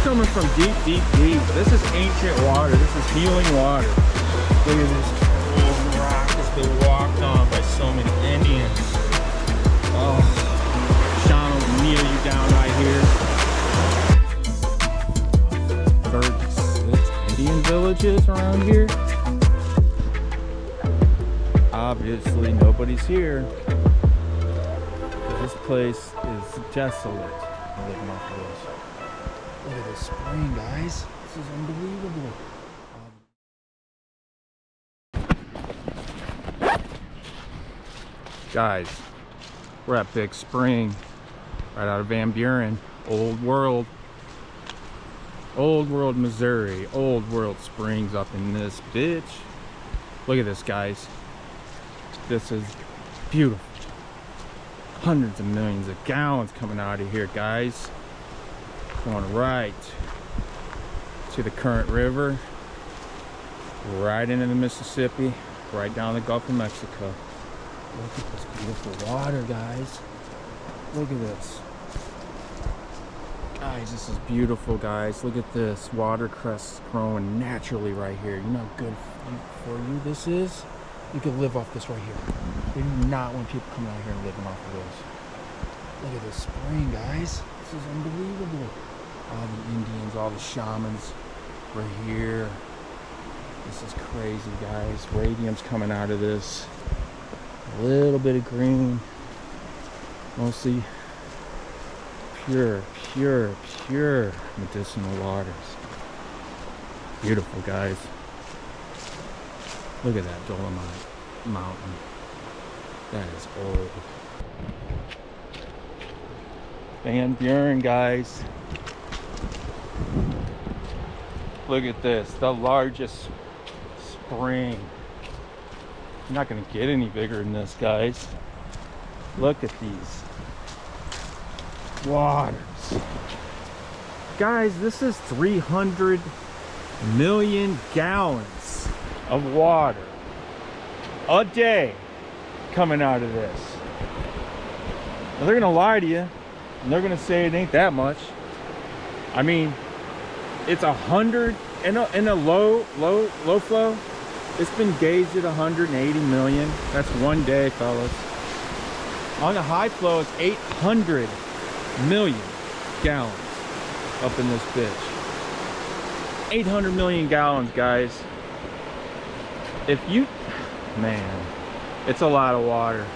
coming from deep, deep, deep. This is ancient water. This is healing water. Look at this old rock that's been walked on by so many Indians. Oh, Sean will kneel you down right here. 36 Indian villages around here. Obviously, nobody's here. This place is desolate. I'm living off of this. Look at this spring, guys. This is unbelievable. Guys, we're at Big Spring, right out of Van Buren, Old World, Missouri. Old World Springs up in this bitch. Look at this, guys. This is beautiful. Hundreds of millions of gallons coming out of here, guys. Going right to the Current River, right into the Mississippi, right down the Gulf of Mexico. Look at this beautiful water, guys. Look at this. Guys, this is beautiful, guys. Look at this. Watercress growing naturally right here. You know how good for you this is? You could live off this right here. We do not want people coming out here and living off of this. Look at this spring, guys. This is unbelievable. All the Indians, all the shamans were here. This is crazy, guys. Radium's coming out of this. A little bit of green. Mostly pure medicinal waters. Beautiful, guys. Look at that Dolomite mountain. That is old. Van Buren, guys. Look at this, the largest spring. You're not gonna get any bigger than this, guys. Look at these waters. Guys, this is 300 million gallons of water a day coming out of this. Now, they're gonna lie to you and they're gonna say it ain't that much. I mean, it's 100 in a low flow. It's been gauged at 180 million. That's one day, fellas. On the high flow, it's 800 million gallons up in this bitch. 800 million gallons, guys. Man, it's a lot of water.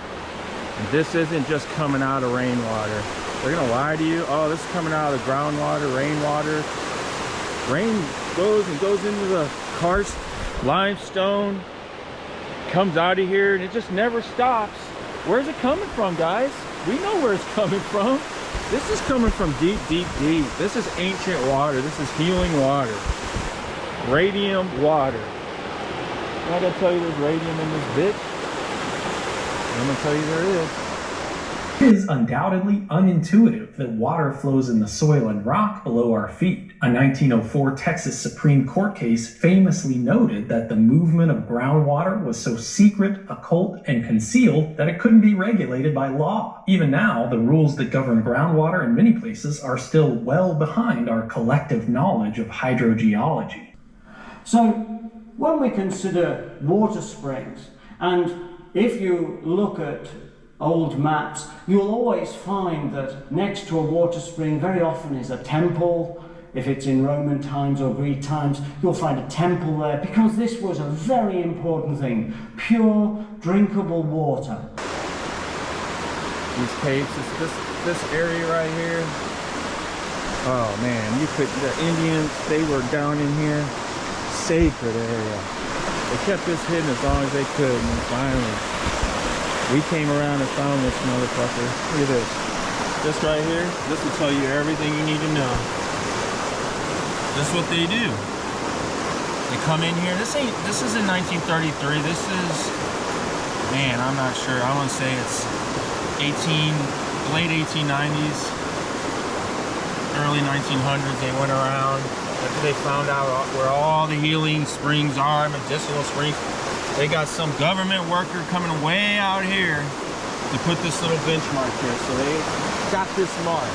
And this isn't just coming out of rainwater. They're gonna lie to you. Oh, this is coming out of the groundwater, rainwater. Rain goes into the karst, limestone, comes out of here, and it just never stops. Where's it coming from, guys? We know where it's coming from. This is coming from deep, deep, deep. This is ancient water. This is healing water. Radium water. I'm not gonna tell you there's radium in this bitch. I'm gonna tell you there is. It is undoubtedly unintuitive that water flows in the soil and rock below our feet. A 1904 Texas Supreme Court case famously noted that the movement of groundwater was so secret, occult, and concealed that it couldn't be regulated by law. Even now, the rules that govern groundwater in many places are still well behind our collective knowledge of hydrogeology. So, when we consider water springs, and if you look at old maps, you'll always find that next to a water spring very often is a temple. If it's in Roman times or Greek times, you'll find a temple there because this was a very important thing. Pure, drinkable water. These caves, this area right here. Oh man, the Indians, they were down in here. Sacred area. They kept this hidden as long as they could, and then finally we came around and found this motherfucker. Look at this. This right here, this will tell you everything you need to know. This is what they do. They come in here. This is in 1933. This is, man, I'm not sure. I want to say it's late 1890s, early 1900s. They went around. After they found out where all the healing springs are, medicinal springs, they got some government worker coming way out here to put this little benchmark here. So they got this marked.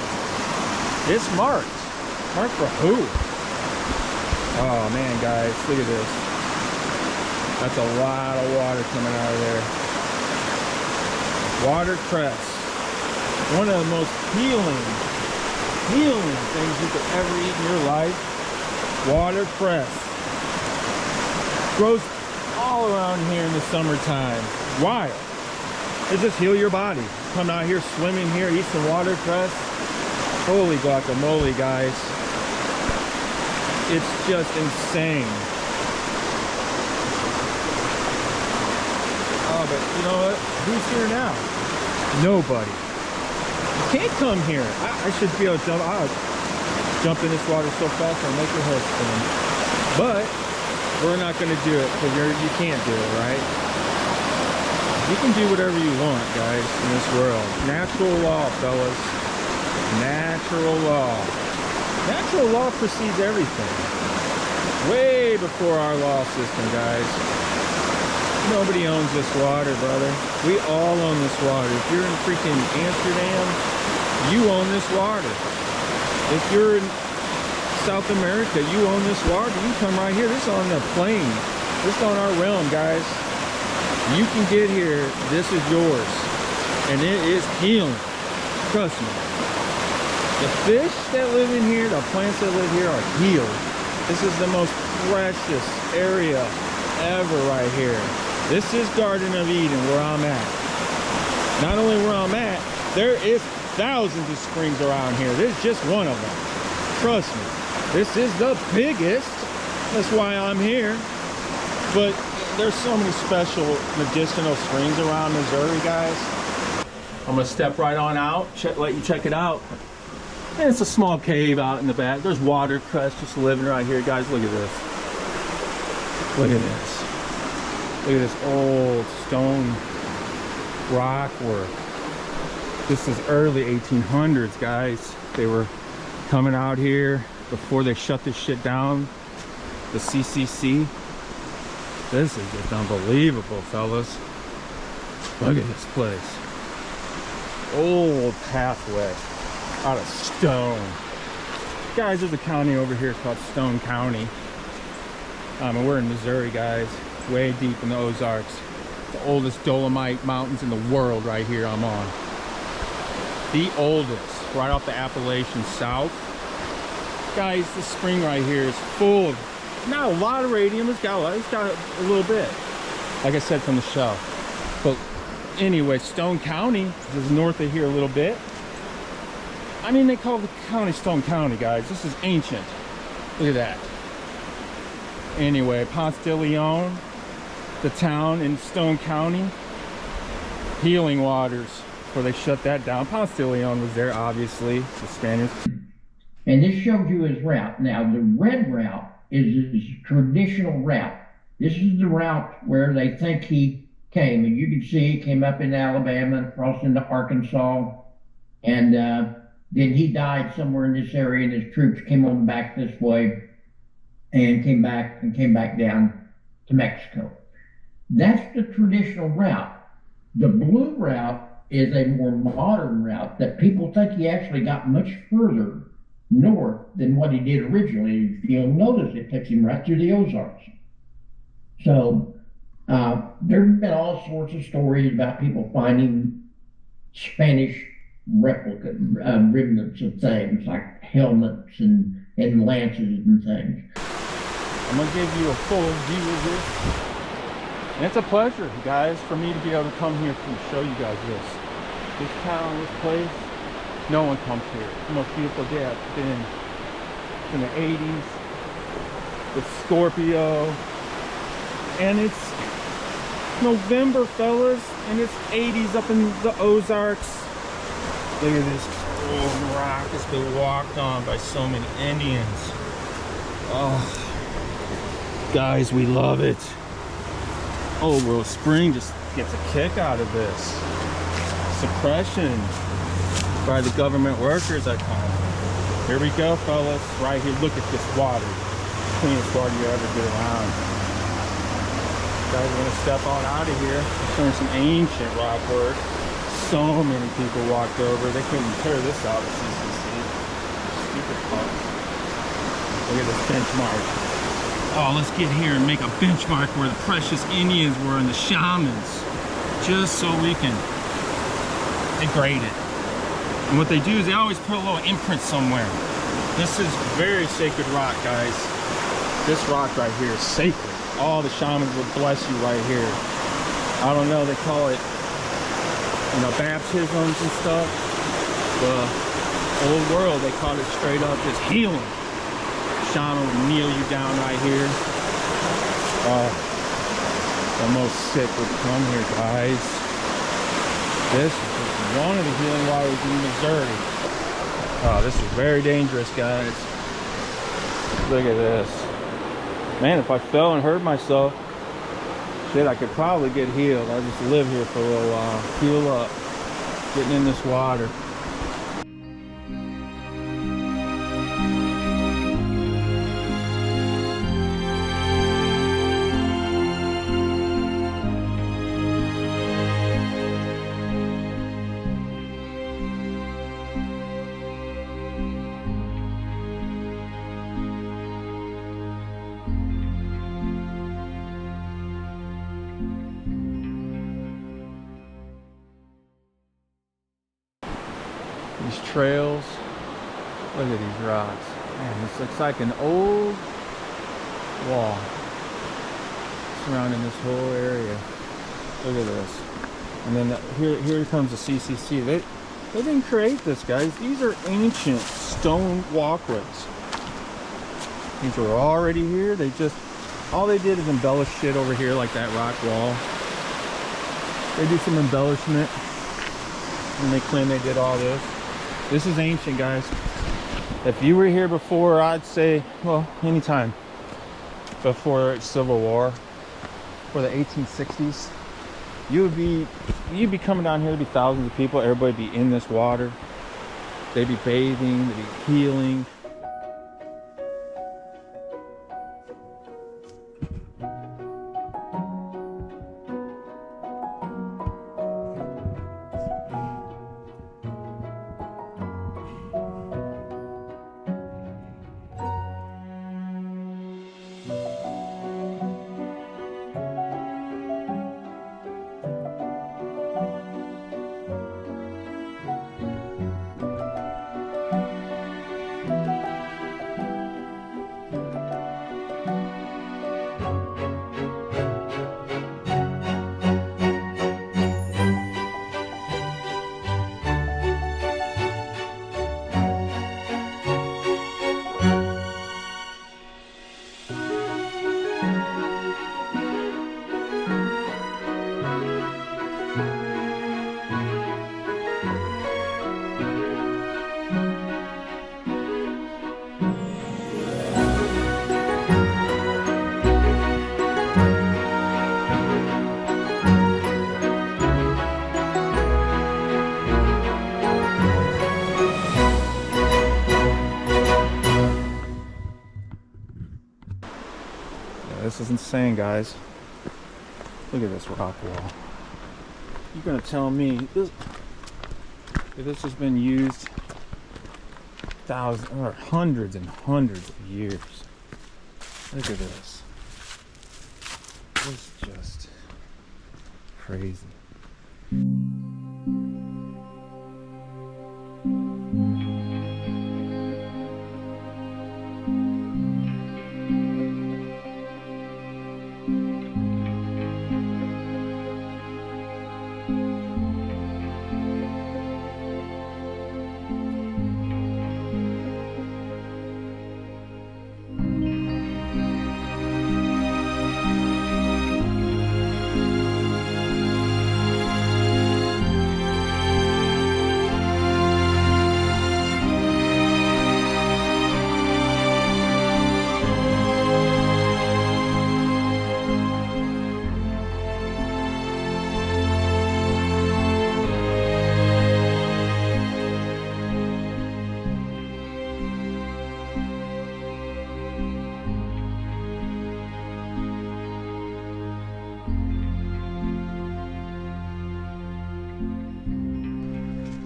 It's marked. Mark for who? Oh man, guys, look at this. That's a lot of water coming out of there. Watercress. One of the most healing things you could ever eat in your life. Watercress. Grows all around here in the summertime. Wild. It just heal your body. Come out here, swimming here, eat some watercress. Holy guacamole, guys. It's just insane. Oh, but you know what? Who's here now? Nobody. You can't come here. I should be able to jump out. Jump in this water so fast I'll make your head spin. But we're not going to do it because you can't do it, right? You can do whatever you want, guys, in this world. Natural law, fellas. Natural law. Natural law precedes everything. Way before our law system, guys. Nobody owns this water, brother. We all own this water. If you're in freaking Amsterdam, you own this water. If you're in South America, you own this water. You come right here. This is on the plain. This is on our realm, guys. You can get here. This is yours. And it is healing. Trust me. The fish that live in here, the plants that live here are healed. This is the most precious area ever right here. This is Garden of Eden where I'm at. Not only where I'm at, there is thousands of springs around here. This is just one of them. Trust me. This is the biggest. That's why I'm here. But there's so many special medicinal springs around Missouri, guys. I'm gonna step right on out, let you check it out. And it's a small cave out in the back. There's watercress just living right here, guys. Look at this. Look at this. Look at this old stone rock work. This is early 1800s, guys. They were coming out here before they shut this shit down. The CCC. This is just unbelievable, fellas. Look at this place. Old pathway out of stone. Guys, there's a county over here called Stone County. And we're in Missouri, guys. Way deep in the Ozarks. The oldest Dolomite mountains in the world right here I'm on. The oldest, right off the Appalachian South. Guys, this spring right here is full of, not a lot of radium, it's got a little bit. Like I said, from the shell. But anyway, Stone County is north of here a little bit. I mean, they call the county Stone County, guys. This is ancient. Look at that. Anyway, Ponce de Leon, the town in Stone County, healing waters, before they shut that down. Ponce de Leon was there, obviously, the Spaniards. And this shows you his route. Now, the red route is his traditional route. This is the route where they think he came. And you can see he came up in Alabama and crossed into Arkansas. And then he died somewhere in this area, and his troops came on back this way and came back down to Mexico. That's the traditional route. The blue route is a more modern route that people think he actually got much further north than what he did originally. You'll notice it takes him right through the Ozarks. So there have been all sorts of stories about people finding Spanish replica remnants of things like helmets and lances and things. I'm gonna give you a full view of this. And it's a pleasure, guys, for me to be able to come here and show you guys this. This town, this place, no one comes here. It's the most beautiful day I've been in the 80s. The Scorpio. And it's November, fellas, and it's 80s up in the Ozarks. Look at this old rock that's been walked on by so many Indians. Oh, guys, we love it. Old World Spring just gets a kick out of this. Suppression by the government workers, I call it. Here we go, fellas. Right here, look at this water. Cleanest water you ever get around. Guys, we're gonna step on out of here. Showing some ancient rock work. So many people walked over. They couldn't tear this out of CCC. Stupid fuck. Look at this benchmark. Oh, let's get here and make a benchmark where the precious Indians were and the shamans, just so we can degrade it. And what they do is they always put a little imprint somewhere. This is very sacred rock, guys. This rock right here is sacred. All the shamans would bless you right here. I don't know, they call it, you know, baptisms and stuff. The old world, they call it straight up just healing. Shaman would kneel you down right here. The most sick would come here, guys. This is one of the healing waters in Missouri. Oh, this is very dangerous, guys. Look at this. Man, if I fell and hurt myself, shit, I could probably get healed. I'll just live here for a little while, heal up, getting in this water. These trails, look at these rocks. Man, this looks like an old wall surrounding this whole area. Look at this. And then here comes the CCC. They didn't create this, guys. These are ancient stone walkways. These were already here. They just, all they did is embellish shit over here like that rock wall. They do some embellishment and they claim they did all this. This is ancient, guys. If you were here before, I'd say, well, anytime before Civil War, for the 1860s, you'd be coming down here. There'd be thousands of people. Everybody'd be in this water. They'd be bathing. They'd be healing. This is insane, guys. Look at this rock wall. You're gonna tell me this has been used thousands or hundreds and hundreds of years. Look at this. It's just crazy.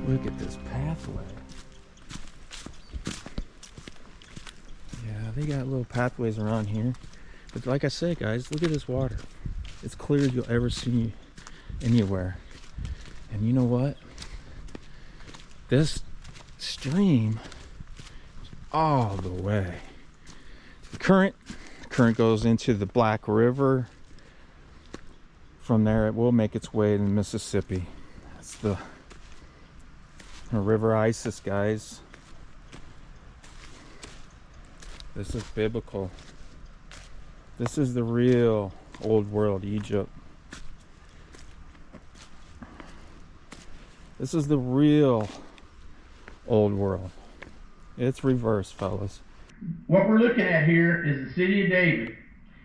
Look at this pathway. Yeah, they got little pathways around here. But like I said, guys, look at this water. It's clear as you'll ever see anywhere. And you know what? This stream is all the way. The current goes into the Black River. From there, it will make its way to Mississippi. That's the River Isis, guys. This is biblical. This is the real old world Egypt. This is the real old world. It's reversed, fellas. What we're looking at here is the city of David,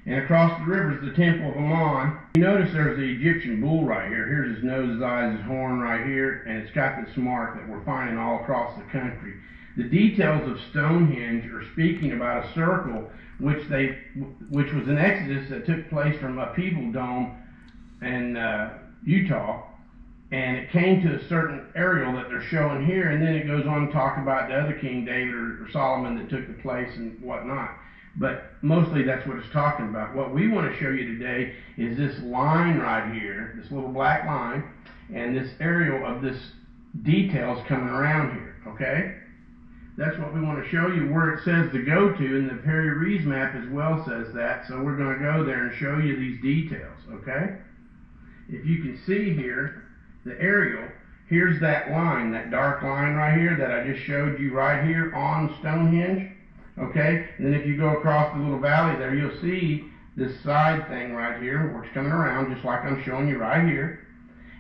and across the river is the temple of Ammon. You notice there's the Egyptian bull right here. Here's his nose, his eyes, his horn right here, and it's got this mark that we're finding all across the country. The details of Stonehenge are speaking about a circle which was an exodus that took place from a people dome in Utah, and it came to a certain aerial that they're showing here, and then it goes on to talk about the other King David or Solomon that took the place and whatnot. But mostly that's what it's talking about. What we want to show you today is this line right here, this little black line, and this aerial of this details coming around here, okay? That's what we want to show you, where it says to go to, and the Perry Rees map as well says that, so we're going to go there and show you these details, okay? If you can see here, the aerial, here's that line, that dark line right here that I just showed you right here on Stonehenge, okay? And then if you go across the little valley there, you'll see this side thing right here, where it's coming around, just like I'm showing you right here.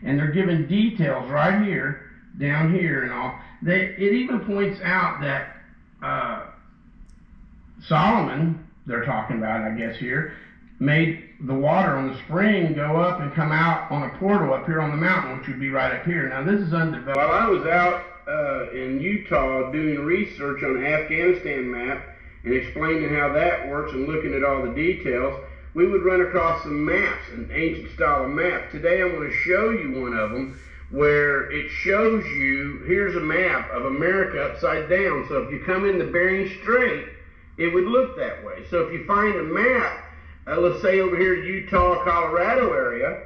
And they're giving details right here, down here and all. It even points out that Solomon, they're talking about, I guess here, made the water on the spring go up and come out on a portal up here on the mountain, which would be right up here. Now this is undeveloped. While I was out in Utah doing research on the Afghanistan map and explaining how that works and looking at all the details, we would run across some maps, an ancient style of map. Today I'm going to show you one of them where it shows you, here's a map of America upside down. So if you come in the Bering Strait, it would look that way. So if you find a map, let's say over here in Utah, Colorado area,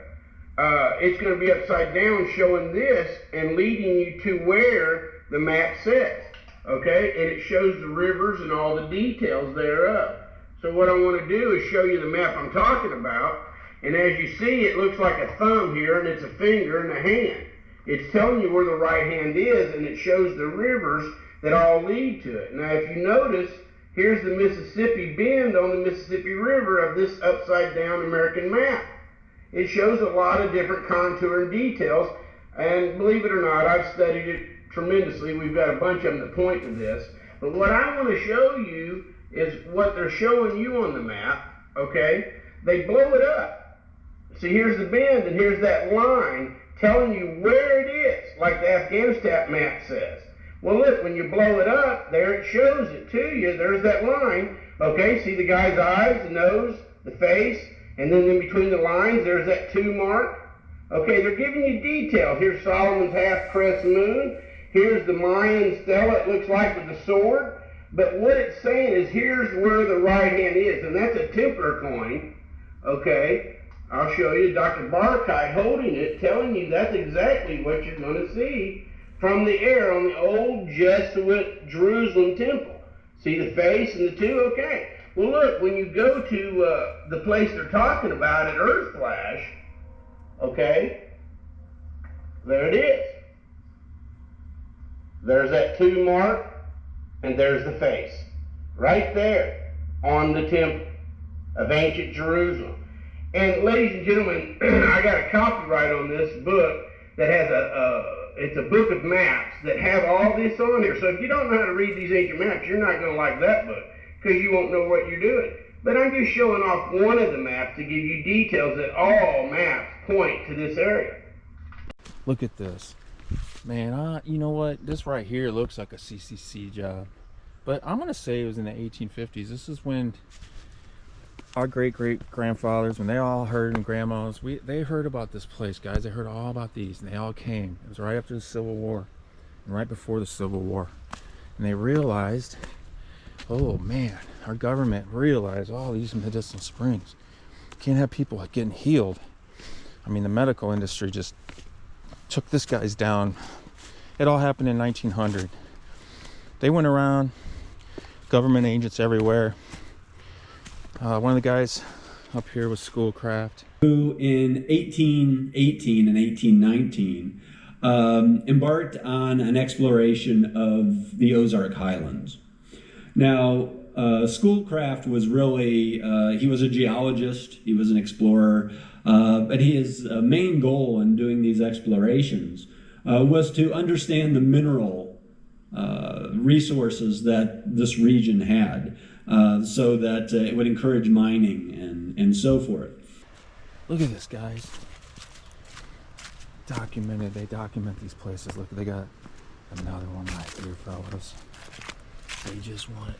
it's going to be upside down showing this and leading you to where the map says, okay? And it shows the rivers and all the details thereof. So what I want to do is show you the map I'm talking about, and as you see, it looks like a thumb here, and it's a finger and a hand. It's telling you where the right hand is, and it shows the rivers that all lead to it. Now if you notice, here's the Mississippi bend on the Mississippi River of this upside down American map. It shows a lot of different contour and details, and believe it or not, I've studied it tremendously. We've got a bunch of them that point to this. But what I want to show you is what they're showing you on the map, okay? They blow it up. See, here's the bend, and here's that line telling you where it is, like the Afghanistan map says. Well, look, when you blow it up, there it shows it to you. There's that line. Okay, see the guy's eyes, the nose, the face, and then in between the lines, there's that 2 mark. Okay, they're giving you details. Here's Solomon's half-crest moon. Here's the Mayan stela, it looks like, with the sword. But what it's saying is here's where the right hand is, and that's a Templar coin. Okay, I'll show you Dr. Barkite holding it, telling you that's exactly what you're going to see from the air on the old Jesuit Jerusalem temple. See the face and the 2? Okay. Well, look, when you go to the place they're talking about at Earth Flash, okay, there it is. There's that 2 mark, and there's the face. Right there on the temple of ancient Jerusalem. And ladies and gentlemen, I got a copyright on this book that has it's a book of maps that have all this on here. So if you don't know how to read these ancient maps, you're not going to like that book because you won't know what you're doing. But I'm just showing off one of the maps to give you details that all maps point to this area. Look at this. Man, you know what? This right here looks like a CCC job. But I'm going to say it was in the 1850s. This is when our great-great-grandfathers, when they all heard, and grandmas, they heard about this place, guys. They heard all about these, and they all came. It was right after the Civil War, and right before the Civil War. And they realized Oh man, our government realized all these medicinal springs. Can't have people getting healed. I mean, the medical industry just took this guy's down. It all happened in 1900. They went around, government agents everywhere. One of the guys up here was Schoolcraft, who in 1818 and 1819 embarked on an exploration of the Ozark Highlands. Now, Schoolcraft was really, he was a geologist, he was an explorer, but his main goal in doing these explorations was to understand the mineral resources that this region had, so that it would encourage mining and so forth. Look at this, guys. They document these places. Look, they got another one right here, fellas. They just want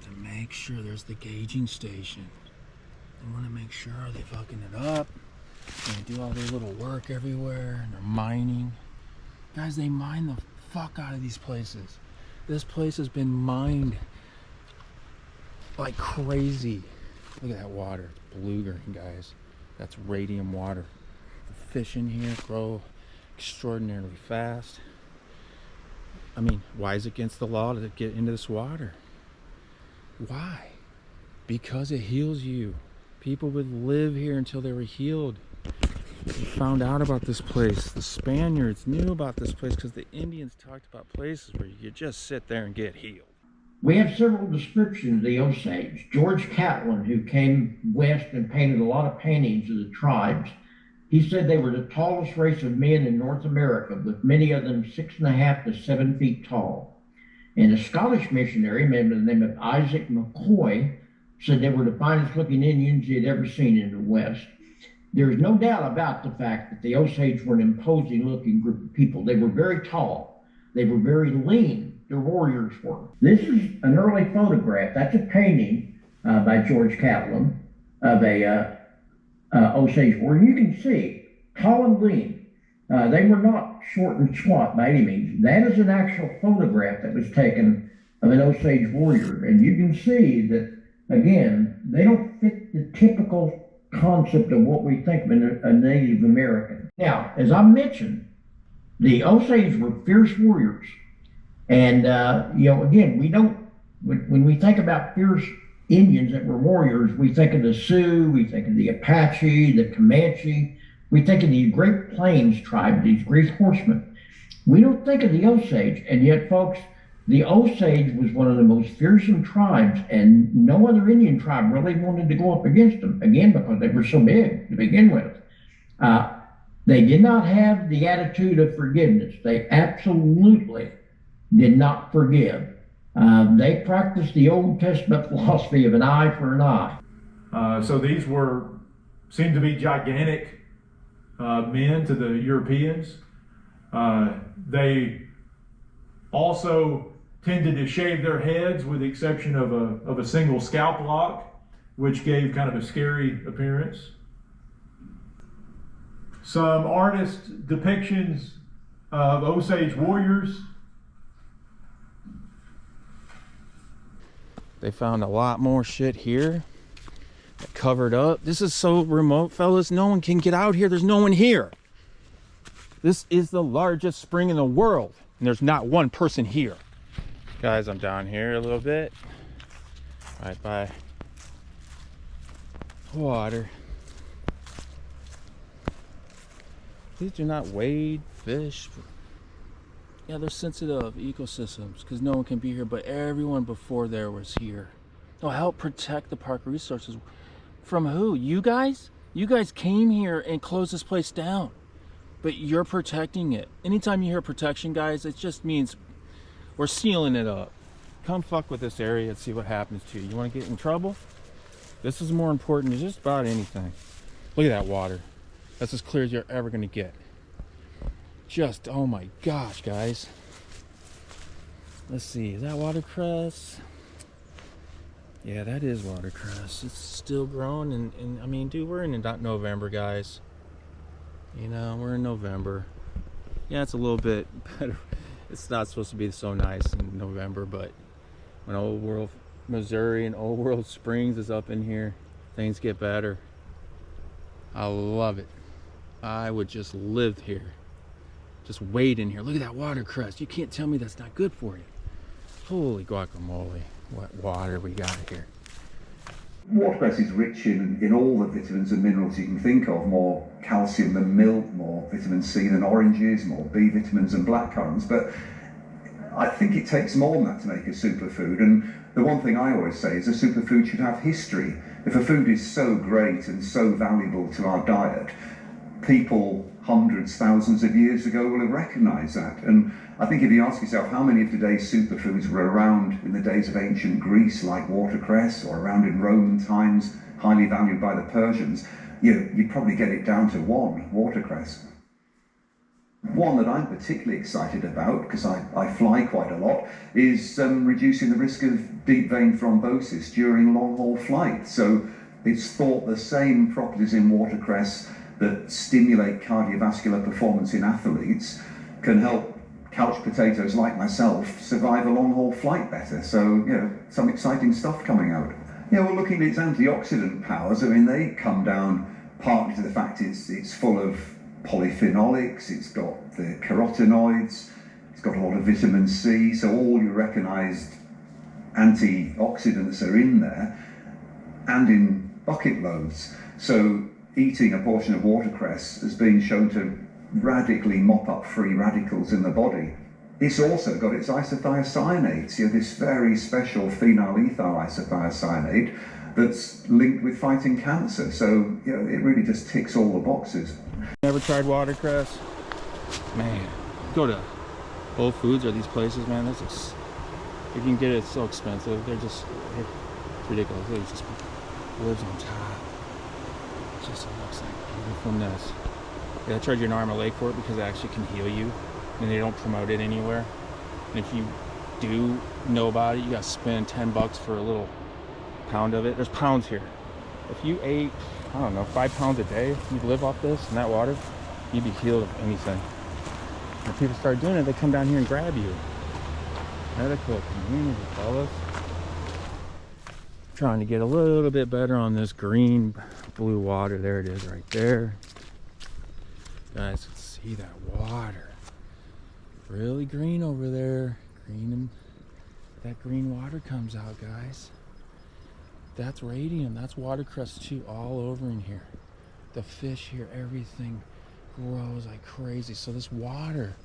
to make sure there's the gauging station. They want to make sure they fucking it up. And they do all their little work everywhere, and they're mining. Guys, they mine the fuck out of these places. This place has been mined like crazy. Look at that water. Blue green, guys. That's radium water. The fish in here grow extraordinarily fast. I mean, why is it against the law to get into this water? Why? Because it heals you. People would live here until they were healed. We found out about this place. The Spaniards knew about this place because the Indians talked about places where you could just sit there and get healed. We have several descriptions of the Osage. George Catlin, who came west and painted a lot of paintings of the tribes, he said they were the tallest race of men in North America, with many of them 6.5 to 7 feet tall. And a Scottish missionary, by the name of Isaac McCoy, said they were the finest looking Indians he had ever seen in the West. There's no doubt about the fact that the Osage were an imposing looking group of people. They were very tall. They were very lean. Their warriors were. This is an early photograph. That's a painting by George Catlin of a Osage warrior. You can see, tall and lean. They were not short and squat by any means. That is an actual photograph that was taken of an Osage warrior. And you can see that, again, they don't fit the typical concept of what we think of a Native American. Now, as I mentioned, the Osage were fierce warriors. And, again, we don't, when we think about fierce Indians that were warriors, we think of the Sioux, we think of the Apache, the Comanche, we think of these Great Plains tribe, these great horsemen. We don't think of the Osage, and yet, folks, the Osage was one of the most fearsome tribes, and no other Indian tribe really wanted to go up against them, again, because they were so big to begin with. They did not have the attitude of forgiveness. They absolutely did not forgive. They practiced the Old Testament philosophy of an eye for an eye. So these seemed to be gigantic men to the Europeans. They also tended to shave their heads, with the exception of a single scalp lock, which gave kind of a scary appearance. Some artist depictions of Osage warriors. They found a lot more shit here that covered up. This is so remote, fellas. No one can get out here. There's no one here. This is the largest spring in the world, and there's not one person here. Guys, I'm down here a little bit, right by water. These do not wade fish. Yeah, they're sensitive ecosystems because no one can be here, but everyone before there was here. They'll help protect the park resources. From who? You guys? You guys came here and closed this place down, but you're protecting it. Anytime you hear protection, guys, it just means we're sealing it up. Come fuck with this area and see what happens to you. You want to get in trouble? This is more important than just about anything. Look at that water. That's as clear as you're ever going to get. Just, oh my gosh, guys. Let's see, is that watercress? Yeah, that is watercress. It's still growing, and I mean, dude, we're in November, guys. You know, we're in November. Yeah, it's a little bit better. It's not supposed to be so nice in November, but when old world Missouri and Old World Springs is up in here. Things get better. I love it. I would just live here. Just wade in here. Look at that watercress. You can't tell me that's not good for you. Holy guacamole. What water we got here. Watercress is rich in all the vitamins and minerals you can think of. More calcium than milk, more vitamin C than oranges, more B vitamins than blackcurrants. But I think it takes more than that to make a superfood. And the one thing I always say is a superfood should have history. If a food is so great and so valuable to our diet, people hundreds, thousands of years ago will have recognized that. And I think if you ask yourself how many of today's superfoods were around in the days of ancient Greece, like watercress, or around in Roman times, highly valued by the Persians, you'd probably get it down to one, watercress. One that I'm particularly excited about, because I fly quite a lot, is reducing the risk of deep vein thrombosis during long-haul flight. So it's thought the same properties in watercress that stimulate cardiovascular performance in athletes can help couch potatoes like myself survive a long-haul flight better. So, some exciting stuff coming out. We're looking at its antioxidant powers. I mean, they come down partly to the fact it's full of polyphenolics, it's got the carotenoids, it's got a lot of vitamin C, so all your recognized antioxidants are in there, and in bucket loads. So eating a portion of watercress has been shown to radically mop up free radicals in the body. It's also got its isothiocyanates, this very special phenyl ethyl isothiocyanate that's linked with fighting cancer. So, it really just ticks all the boxes. Never tried watercress? Man, go to Whole Foods or these places, man. You can get it, it's so expensive. It's ridiculous. It just lives on top. It just looks like beautifulness. They charge you an arm a leg for it because it actually can heal you, and they don't promote it anywhere. And if you do know about it, you gotta spend $10 for a little pound of it. There's pounds here. If you ate, 5 pounds a day, you'd live off this and that water, you'd be healed of anything. When people start doing it, they come down here and grab you. Medical community, fellas. Trying to get a little bit better on this green blue water. There it is right there. Guys can see that water. Really green over there. That green water comes out, guys. That's radium. That's watercress too, all over in here. The fish here, everything grows like crazy. So this water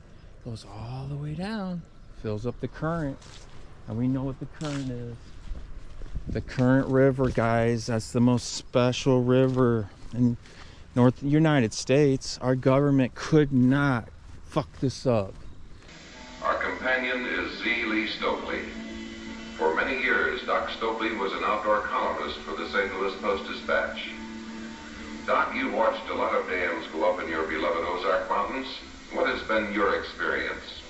goes all the way down, fills up the current, and we know what the current is. The Current River, guys, that's the most special river in North United States. Our government could not fuck this up. Our companion is Z. Lee Stokely. For many years, Doc Stokely was an outdoor columnist for the St. Louis Post-Dispatch. Doc, you've watched a lot of dams go up in your beloved Ozark Mountains. What has been your experience?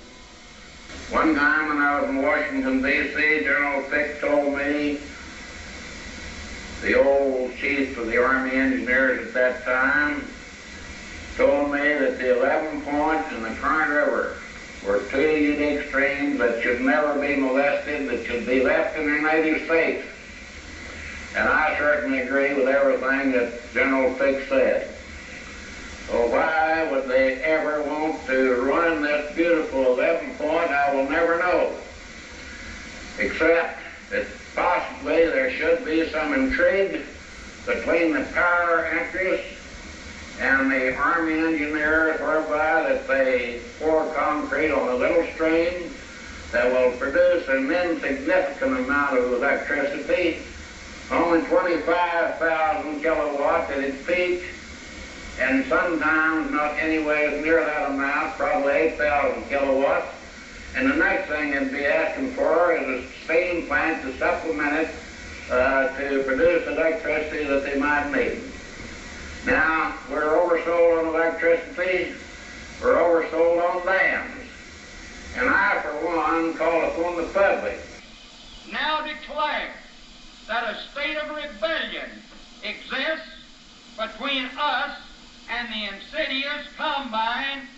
One time when I was in Washington, D.C., General Fick told me, the old chief of the Army Engineers at that time, told me that the 11 points in the Current River were two unique streams that should never be molested, that should be left in their native state. And I certainly agree with everything that General Fick said. So why would they ever want to ruin this beautiful 11 point, I will never know. Except that possibly there should be some intrigue between the power interests and the Army Engineers, whereby that they pour concrete on a little stream that will produce an insignificant amount of electricity, only 25,000 kilowatts at its peak, and sometimes not anywhere near that amount, probably 8,000 kilowatts. And the next thing they'd be asking for is a steam plant to supplement it to produce electricity that they might need. Now, we're oversold on electricity, we're oversold on dams. And I, for one, call upon the public. Now declare that a state of rebellion exists between us and the insidious combine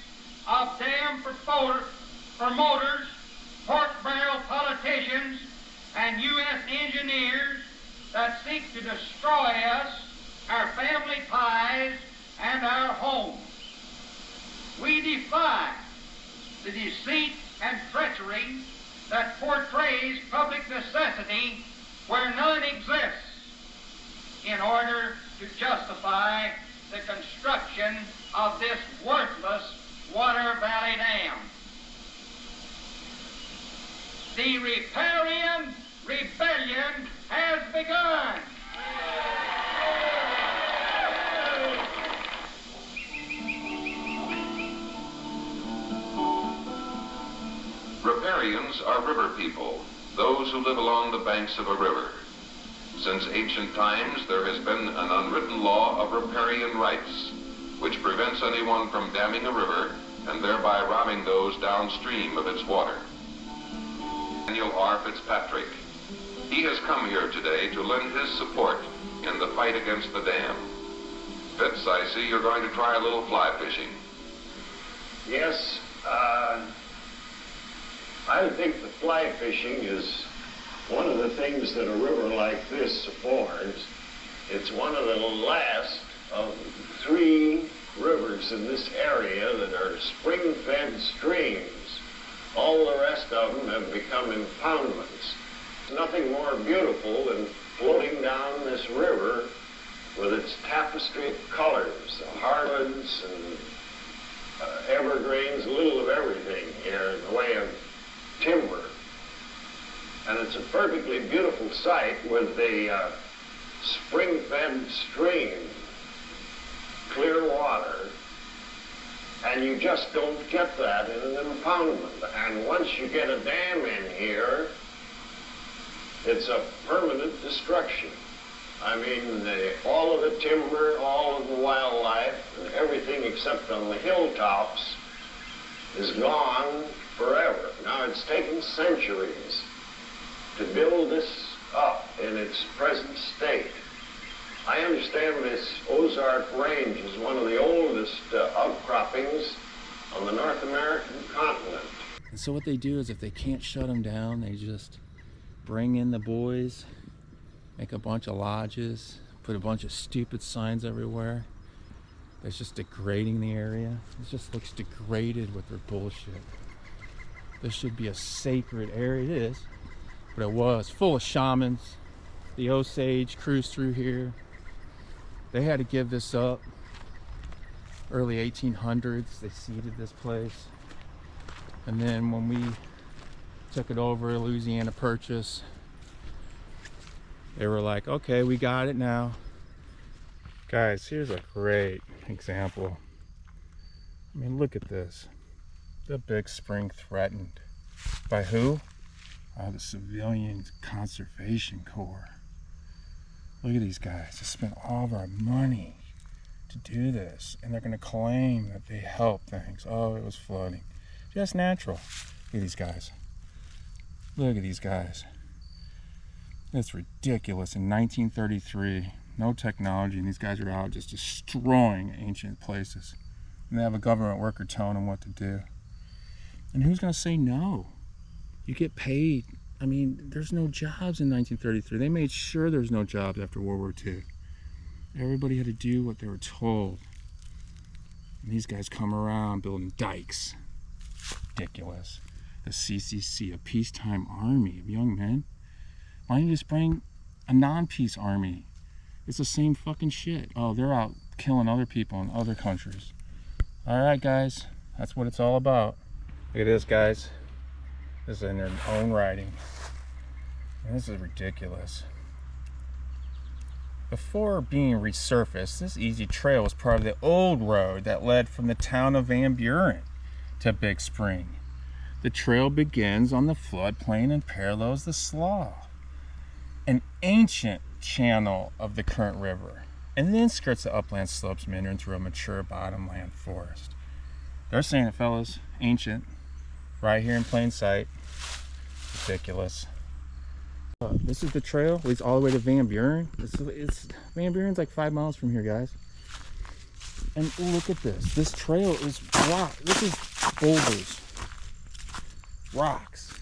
of dam promoters, pork barrel politicians, and U.S. engineers that seek to destroy us, our family ties, and our homes. We defy the deceit and treachery that portrays public necessity where none exists in order to justify the construction of this worthless Water Valley Dam. The riparian rebellion has begun. Riparians are river people, those who live along the banks of a river. Since ancient times, there has been an unwritten law of riparian rights, which prevents anyone from damming a river and thereby robbing those downstream of its water. Daniel R. Fitzpatrick. He has come here today to lend his support in the fight against the dam. Fitz, I see you're going to try a little fly fishing. Yes, I think the fly fishing is one of the things that a river like this affords. It's one of the last of 3 rivers in this area that are spring-fed streams. All the rest of them have become impoundments. There's nothing more beautiful than floating down this river with its tapestry of colors, hardwoods and evergreens, a little of everything here in the way of timber. And it's a perfectly beautiful sight with the spring-fed stream, clear water, and you just don't get that in an impoundment. And once you get a dam in here, it's a permanent destruction. I mean, all of the timber, all of the wildlife, and everything except on the hilltops is gone forever. Now, it's taken centuries to build this up in its present state. I understand this Ozark Range is one of the oldest outcroppings on the North American continent. And so what they do is if they can't shut them down, they just bring in the boys, make a bunch of lodges, put a bunch of stupid signs everywhere. It's just degrading the area. It just looks degraded with their bullshit. This should be a sacred area. It is, but it was full of shamans. The Osage cruised through here. They had to give this up. Early 1800s, they seeded this place. And then when we took it over, Louisiana Purchase, they were like, okay, we got it now. Guys, here's a great example. I mean, look at this. The big spring threatened. By who? Oh, the Civilian Conservation Corps. Look at these guys. They spent all of our money to do this. And they're going to claim that they helped things. Oh, it was flooding. Just natural. Look at these guys. Look at these guys. It's ridiculous. In 1933, no technology, and these guys are out just destroying ancient places. And they have a government worker telling them what to do. And who's going to say no? You get paid. I mean, there's no jobs in 1933. They made sure there's no jobs after World War II. Everybody had to do what they were told. And these guys come around building dikes. Ridiculous. The CCC, a peacetime army of young men. Why don't you just bring a non-peace army? It's the same fucking shit. Oh, they're out killing other people in other countries. All right, guys, that's what it's all about. Look at this, guys. This is in their own writing. And this is ridiculous. Before being resurfaced, this easy trail was part of the old road that led from the town of Van Buren to Big Spring. The trail begins on the floodplain and parallels the slough, an ancient channel of the current river, and then skirts the upland slopes meandering through a mature bottomland forest. They're saying it, fellas, ancient, right here in plain sight. Ridiculous. This is the trail, leads all the way to Van Buren. Van Buren's like 5 miles from here, guys. And look at this. This trail is rock. This is boulders, rocks.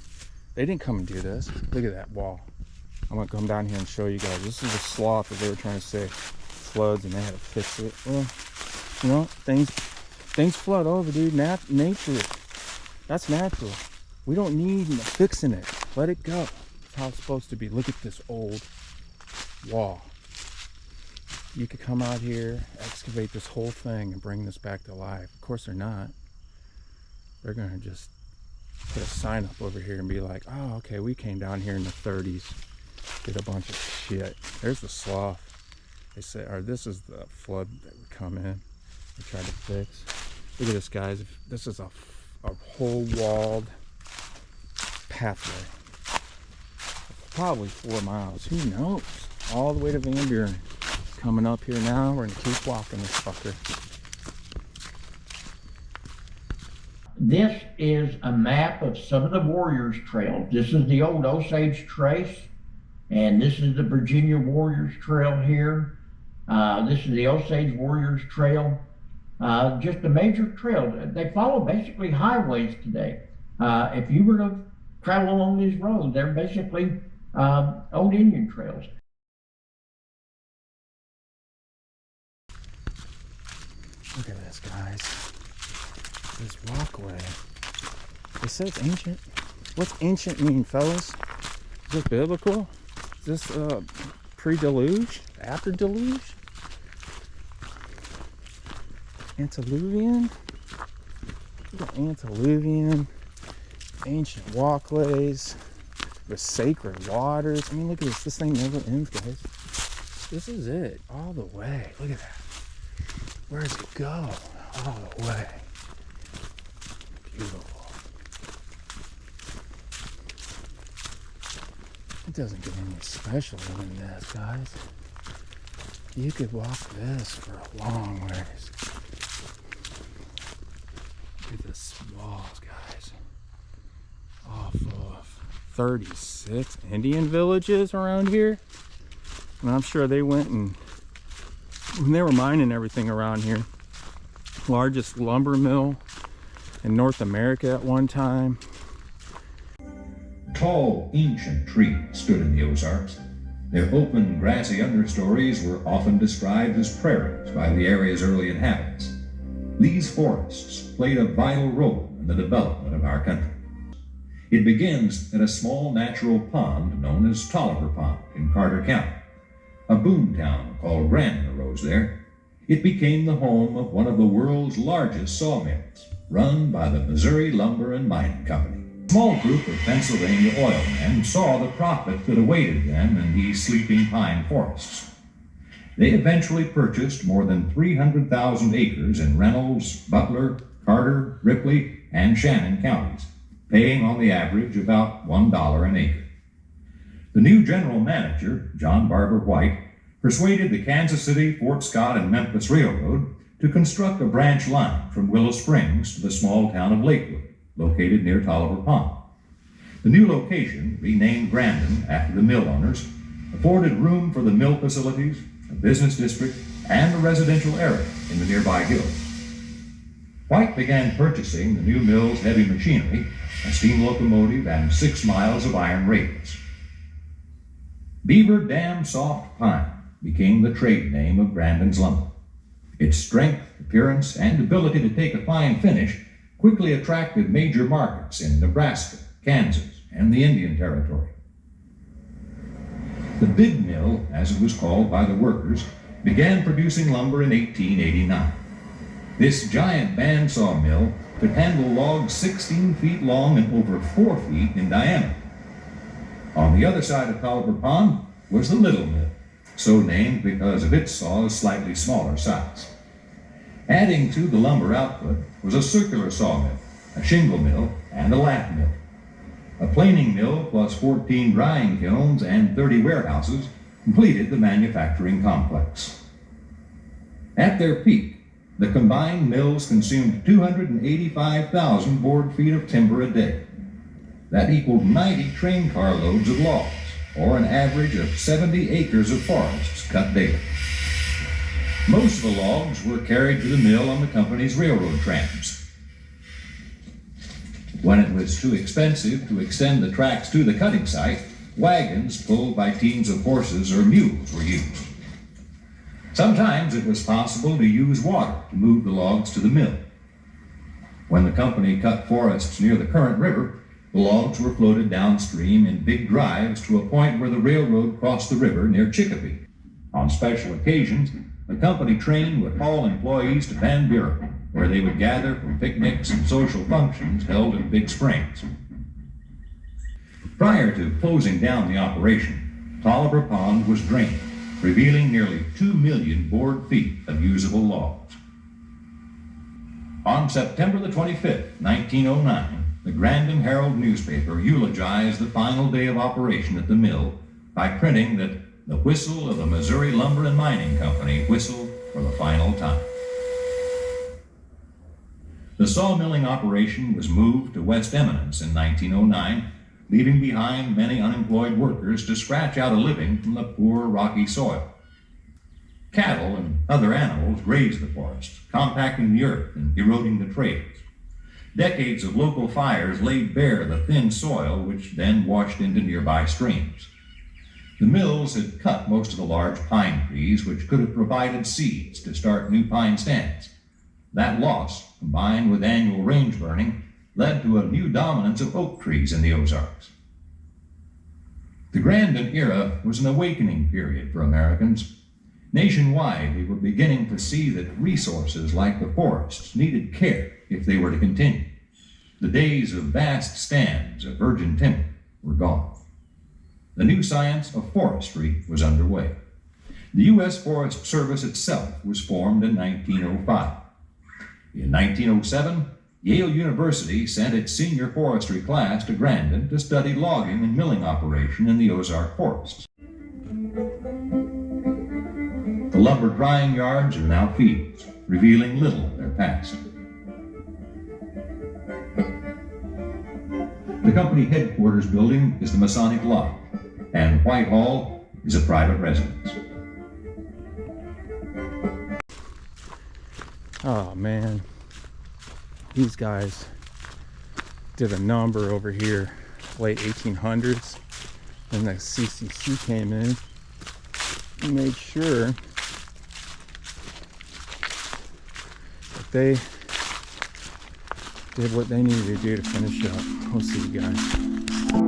They didn't come and do this. Look at that wall. I'm gonna come down here and show you guys. This is a slough that they were trying to say floods, and they had to fix it. Well, you know, things flood over, dude. Nature. That's natural. We don't need fixing it. Let it go. That's how it's supposed to be. Look at this old wall. You could come out here, excavate this whole thing, and bring this back to life. Of course they're not. They're gonna just put a sign up over here and be like, oh, okay, we came down here in the 30s, did a bunch of shit. There's the slough. They say, or this is the flood that would come in and try to fix. Look at this, guys. This is a whole walled pathway. Probably 4 miles. Who knows? All the way to Van Buren. Coming up here now. We're gonna keep walking this fucker. This is a map of some of the Warriors Trails. This is the old Osage Trace, and this is the Virginia Warriors Trail here. This is the Osage Warriors Trail. Just a major trail. They follow basically highways today. If you were to travel along these roads, they're basically old Indian trails. Look at this, guys. This walkway. They say it's ancient. What's ancient mean, fellas? Is it biblical? Is this pre-deluge? After deluge? Antediluvian? Look at Antediluvian. Ancient walkways with sacred waters. I mean, look at this. This thing never ends, guys. This is it. All the way. Look at that. Where does it go? All the way. Beautiful. It doesn't get any specialer than this, guys. You could walk this for a long ways. Look at this walls, guys. All full of 36 Indian villages around here. And I'm sure they went and when they were mining everything around here. Largest lumber mill in North America at one time. Tall, ancient trees stood in the Ozarks. Their open, grassy understories were often described as prairies by the area's early inhabitants. These forests played a vital role in the development of our country. It begins at a small natural pond known as Tolliver Pond in Carter County. A boom town called Grandin arose there. It became the home of one of the world's largest sawmills, run by the Missouri Lumber and Mining Company. A small group of Pennsylvania oilmen saw the profit that awaited them in these sleeping pine forests. They eventually purchased more than 300,000 acres in Reynolds, Butler, Carter, Ripley, and Shannon counties, paying on the average about $1 an acre. The new general manager, John Barber White, persuaded the Kansas City, Fort Scott, and Memphis Railroad to construct a branch line from Willow Springs to the small town of Lakewood, located near Tolliver Pond. The new location, renamed Grandin after the mill owners, afforded room for the mill facilities, a business district, and a residential area in the nearby hills. White began purchasing the new mill's heavy machinery, a steam locomotive, and 6 miles of iron rails. Beaver Dam Soft Pine became the trade name of Grandin's lumber. Its strength, appearance, and ability to take a fine finish quickly attracted major markets in Nebraska, Kansas, and the Indian Territory. The Big Mill, as it was called by the workers, began producing lumber in 1889. This giant bandsaw mill could handle logs 16 feet long and over 4 feet in diameter. On the other side of Tolliver Pond was the Little Mill, so named because of its saw's slightly smaller size. Adding to the lumber output was a circular sawmill, a shingle mill, and a lat mill. A planing mill plus 14 drying kilns and 30 warehouses completed the manufacturing complex. At their peak, the combined mills consumed 285,000 board feet of timber a day. That equaled 90 train car loads of logs, or an average of 70 acres of forests cut daily. Most of the logs were carried to the mill on the company's railroad trams. When it was too expensive to extend the tracks to the cutting site, wagons pulled by teams of horses or mules were used. Sometimes it was possible to use water to move the logs to the mill. When the company cut forests near the current river, the logs were floated downstream in big drives to a point where the railroad crossed the river near Chicopee. On special occasions, the company train would haul employees to Van Buren, where they would gather for picnics and social functions held at Big Springs. Prior to closing down the operation, Tolliver Pond was drained, revealing nearly 2 million board feet of usable logs. On September the 25th, 1909, the Grandin Herald newspaper eulogized the final day of operation at the mill by printing that the whistle of the Missouri Lumber and Mining Company whistled for the final time. The sawmilling operation was moved to West Eminence in 1909, leaving behind many unemployed workers to scratch out a living from the poor rocky soil. Cattle and other animals grazed the forest, compacting the earth and eroding the trails. Decades of local fires laid bare the thin soil, which then washed into nearby streams. The mills had cut most of the large pine trees, which could have provided seeds to start new pine stands. That loss, combined with annual range burning, led to a new dominance of oak trees in the Ozarks. The Grandin era was an awakening period for Americans. Nationwide, they were beginning to see that resources like the forests needed care if they were to continue. The days of vast stands of virgin timber were gone. The new science of forestry was underway. The U.S. Forest Service itself was formed in 1905. In 1907, Yale University sent its senior forestry class to Grandin to study logging and milling operation in the Ozark forests. The lumber drying yards are now fields, revealing little of their past. The company headquarters building is the Masonic Lodge, and Whitehall is a private residence. Oh man, these guys did a number over here, late 1800s, and the CCC came in and made sure that they did what they needed to do to finish up. We'll see you guys.